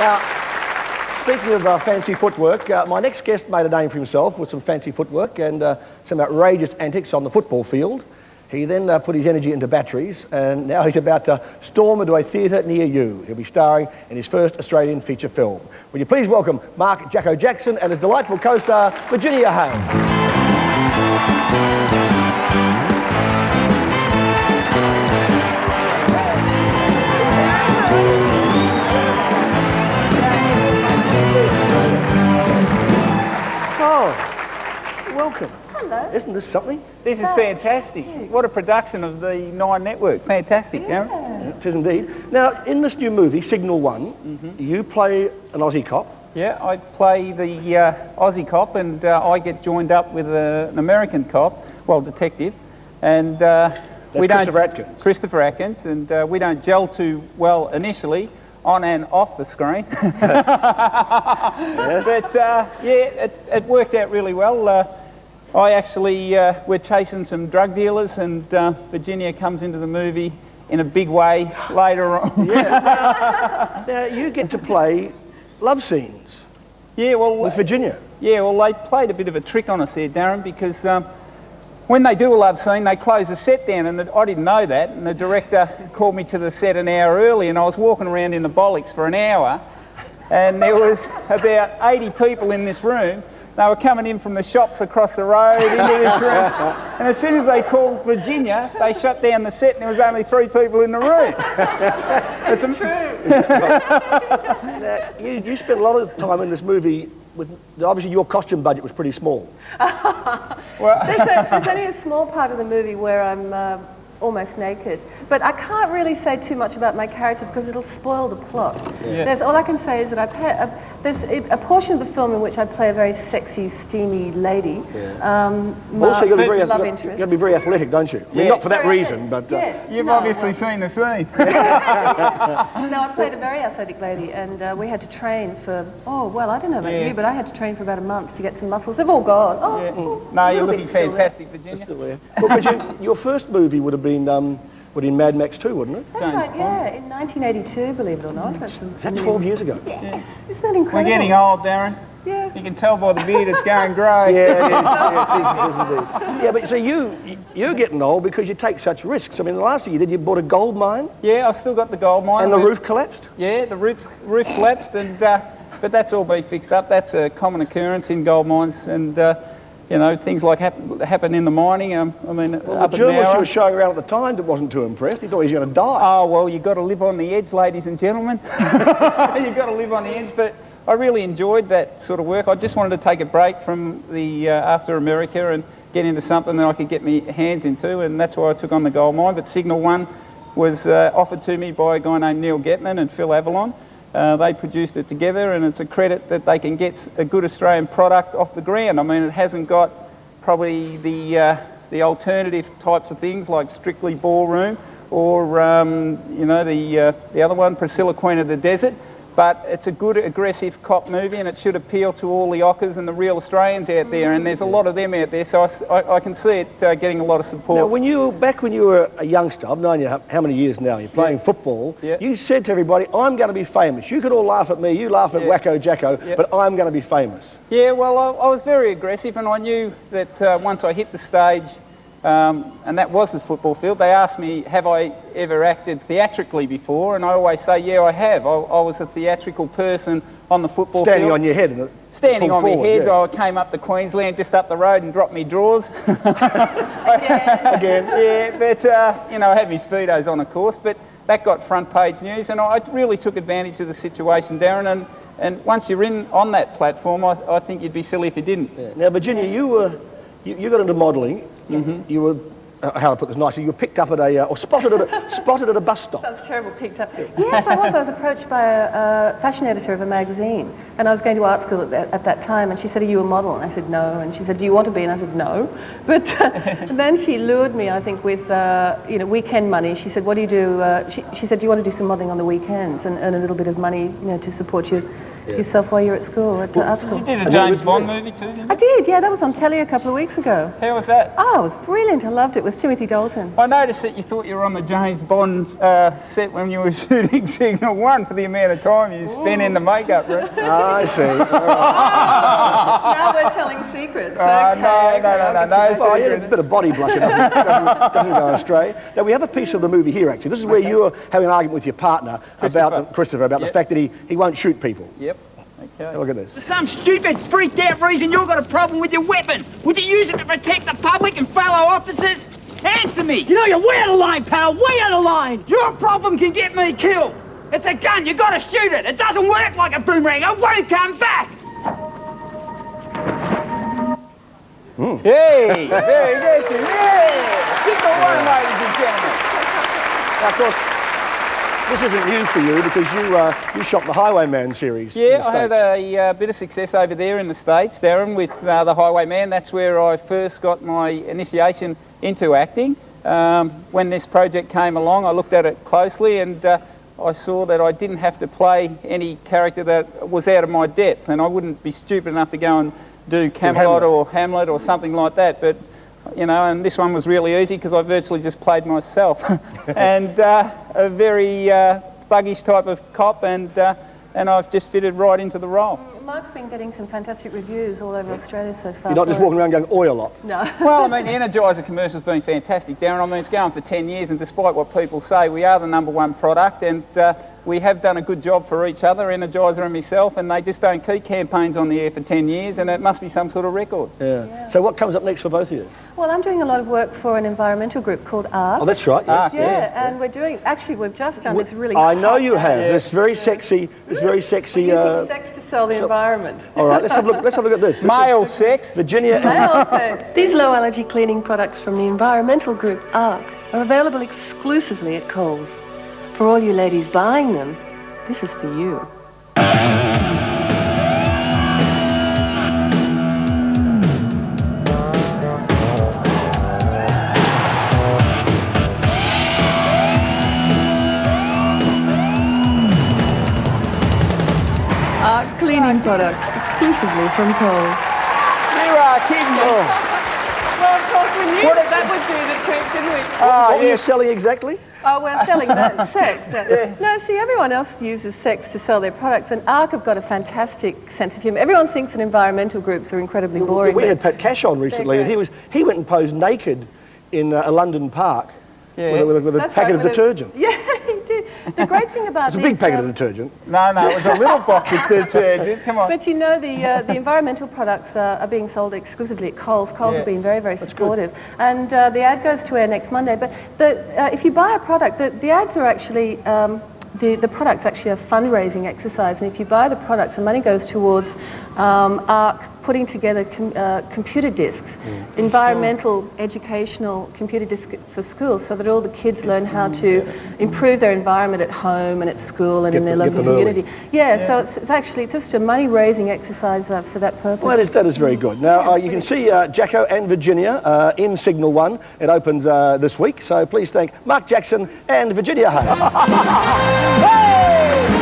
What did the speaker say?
Now, speaking of fancy footwork, my next guest made a name for himself with some fancy footwork and some outrageous antics on the football field. He then put his energy into batteries, and now he's about to storm into a theatre near you. He'll be starring in his first Australian feature film. Will you please welcome Mark Jacko Jackson and his delightful co-star, Virginia Hay. Welcome. Hello. Isn't this something? This is fantastic. What a production of the Nine Network. Fantastic, Derryn. Yeah, it is indeed. Now, in this new movie, Signal 1, you play an Aussie cop. Yeah, I play the Aussie cop, and I get joined up with an American cop, well, detective, and we don't... Christopher Atkins, and we don't gel too well initially, on and off the screen. Yes. But yeah, it worked out really well. I actually, we're chasing some drug dealers, and Virginia comes into the movie in a big way later on. Yeah. Now, you get to play love scenes. Yeah, well... With Virginia. Yeah, well, they played a bit of a trick on us there, Derryn, because when they do a love scene, they close the set down, and I didn't know that, and the director called me to the set an hour early, and I was walking around in the bollocks for an hour, and there was about 80 people in this room. They were coming in from the shops across the road into this room, and as soon as they called Virginia, they shut down the set, and there was only 3 people in the room. It's true. Now, you spent a lot of time in this movie with, obviously your costume budget was pretty small. Well, there's only a small part of the movie where I'm almost naked, but I can't really say too much about my character because it'll spoil the plot. Yeah. All I can say is that there's a portion of the film in which I play a very sexy, steamy lady. Yeah. Also, you've got to be very athletic, don't you? I mean, Yeah. not for that reason, but... You've obviously seen the scene. No, I played a very athletic lady, and we had to train for, I don't know about you, but I had to train for about a month to get some muscles. They've all gone. No, you're looking fantastic, Virginia. Well, Virginia, your first movie would have been in Mad Max 2, wouldn't it? That's right, yeah, in 1982, believe it or not. Is that 12 years ago? Yes, isn't that incredible? We're getting old, Derryn. Yeah. You can tell by the beard it's going grey. Yeah, it is indeed. Yeah, but so you're getting old because you take such risks. I mean, the last thing you did, you bought a gold mine. Yeah, I've still got the gold mine. And the roof collapsed? Yeah, the roof collapsed, and but that's all been fixed up. That's a common occurrence in gold mines, and you know, things like happen in the mining. I mean, well, the journalist you were showing around at the time wasn't too impressed. He thought he was going to die. Oh, well, you've got to live on the edge, ladies and gentlemen. You've got to live on the edge, but I really enjoyed that sort of work. I just wanted to take a break from the after America and get into something that I could get my hands into, and that's why I took on the gold mine. But Signal 1 was offered to me by a guy named Neil Getman and Phil Avalon. They produced it together, and it's a credit that they can get a good Australian product off the ground. I mean, it hasn't got probably the alternative types of things like Strictly Ballroom or you know, the other one, Priscilla Queen of the Desert. But it's a good, aggressive cop movie, and it should appeal to all the Ockers and the real Australians out there, and there's a lot of them out there, so I can see it getting a lot of support. Now, back when you were a youngster, I've known you how many years now, you're playing football, you said to everybody, I'm going to be famous. You could all laugh at me, you laugh at Wacko Jacko, but I'm going to be famous. Yeah, well, I was very aggressive, and I knew that once I hit the stage, and that was the football field, they asked me, have I ever acted theatrically before? And I always say, yeah, I have. I was a theatrical person on the football field. Standing on your head. Standing on my head. I came up to Queensland, just up the road, and dropped me drawers. Again. Yeah, but, you know, I had my Speedos on, of course, but that got front page news, and I really took advantage of the situation, Derryn, and once you're on that platform, I think you'd be silly if you didn't. Yeah. Now, Virginia, you got into modelling. You were, how to put this nicely, you were picked up at or spotted at a bus stop. That was terrible, picked up. Yes, I was. I was approached by a fashion editor of a magazine, and I was going to art school at that time, and she said, are you a model? And I said, no. And she said, do you want to be? And I said, no. But then she lured me, I think, with you know, weekend money. She said, what do you do? She said, do you want to do some modelling on the weekends and earn a little bit of money, you know, to support your yourself while you're at school, at art school. You did a James Bond movie too, didn't you? I did, yeah, that was on telly a couple of weeks ago. How was that? Oh, it was brilliant, I loved it. It was Timothy Dalton. I noticed that you thought you were on the James Bond set when you were shooting Signal 1 for the amount of time you spent in the makeup room. I see. Now we're telling secrets. No. Well, yeah, a bit of body blush, it doesn't go astray. Now, we have a piece of the movie here, actually. This is where you're having an argument with your partner about Christopher, about the fact that he won't shoot people. Yep. Okay. Look at this. For some stupid, freaked-out reason, you've got a problem with your weapon. Would you use it to protect the public and fellow officers? Answer me! You know, you're way out of line, pal, way out of line! Your problem can get me killed. It's a gun, you gotta shoot it. It doesn't work like a boomerang, it won't come back! Hey, very good. Yeah! Signal 1, ladies and gentlemen. Now, of course, this isn't news for you because you shot the Highwayman series. Yeah, I had a bit of success over there in the States, Derryn, with the Highwayman. That's where I first got my initiation into acting. When this project came along, I looked at it closely and I saw that I didn't have to play any character that was out of my depth, and I wouldn't be stupid enough to go and do Camelot or Hamlet or something like that. But you know, and this one was really easy because I virtually just played myself. And a very buggish type of cop, and I've just fitted right into the role. Mark's been getting some fantastic reviews all over Australia so far. You're not just walking around going, oi a lot. No. Well, I mean, the Energizer commercial's been fantastic, Derryn. I mean, it's going for 10 years, and despite what people say, we are the #1 product, and we have done a good job for each other, Energizer and myself, and they just don't keep campaigns on the air for 10 years, and it must be some sort of record. Yeah. So what comes up next for both of you? Well, I'm doing a lot of work for an environmental group called ARC. Oh, that's right. Yes. Yeah, and we're doing, actually we've just done this really I know hot you have. ad. This very sexy, We're using sex to sell the environment. All right, let's have a look at this. Male sex. Virginia and Male sex. These low-allergy cleaning products from the environmental group ARC are available exclusively at Coles. For all you ladies buying them, this is for you. ARC cleaning products exclusively from Coles. You are kidding me. Well, of course we knew that would do the trick, didn't we? what are you selling exactly? Oh, we're selling that sex. No, see, everyone else uses sex to sell their products, and ARC have got a fantastic sense of humour. Everyone thinks that environmental groups are incredibly boring. We had Pat Cash on recently, and he went and posed naked in a London park with a packet of detergent. Yeah, he did. The great thing about It's a big packet of detergent. No, it was a little box of detergent. Come on. But you know, the environmental products are being sold exclusively at Coles. Coles have been very, very supportive. And the ad goes to air next Monday. But if you buy a product, the ads are actually, the product's actually a fundraising exercise. And if you buy the products, the money goes towards ARC putting together computer discs, environmental, educational computer discs for schools, so that all the kids learn how to improve their environment at home and at school and in their local community. So it's actually just a money-raising exercise for that purpose. Well, that is very good. Now, you can see Jacko and Virginia in Signal 1. It opens this week, so please thank Mark Jackson and Virginia Hay. Hey!